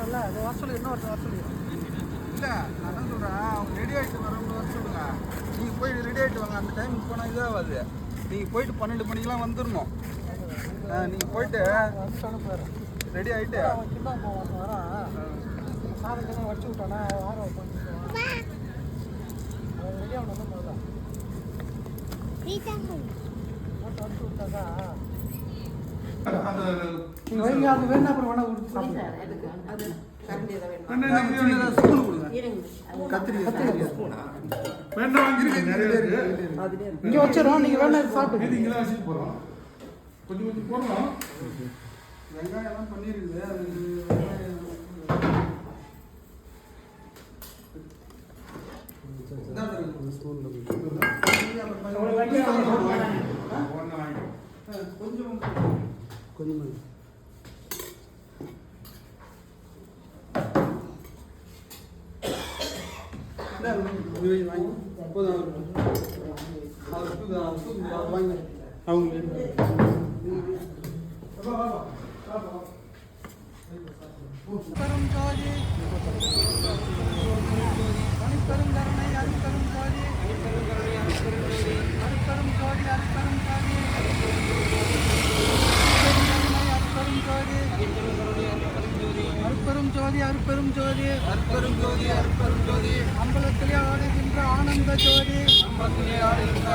இல்லை வர சொல்லி இன்னொரு வர சொல்லி இல்லை நான் என்ன சொல்கிறேன் அவங்க ரெடி ஆகிட்டு வரவங்க வர சொல்லுங்க. நீங்கள் போய் ரெடி ஆகிட்டு வாங்க. அந்த டைமுக்கு போனால் இதாகாது. நீங்கள் போயிட்டு 12 மணிக்கெலாம் வந்துடணும். நீங்கள் போயிட்டு ரெடி ஆகிட்டு சாதம் வச்சு விட்டானா ஆர்வம் ரெடி ஆகணும் முதல்ல வச்சு விட்டாக்கா நீங்கள் வைங்க. அது வேணா அப்புறம் வேணா கொடுத்து சாப்பிடுங்க. இங்க வச்சிடும். நீங்க வேணா சாப்பிடுங்க. கொஞ்சம் கொஞ்சம் போடலாம். வெங்காயம் எல்லாம் பண்ணிருக்குது. கொஞ்சம் பெரும் ஜோதி அருட்பெரும் கருணை அருட்பெரும் ஜோதி அருட்பெரும் ஜோதி அருட்பெரும் ஜோதி அருட்பெரும் ஜோதி அருட்பெரும் ஜோதி அருட்பெரும் ஜோதி அருட்பெரும் ஜோதி அம்பலத்திலே ஆடுகின்ற ஆனந்த ஜோதி அம்பலத்திலே ஆடுகின்ற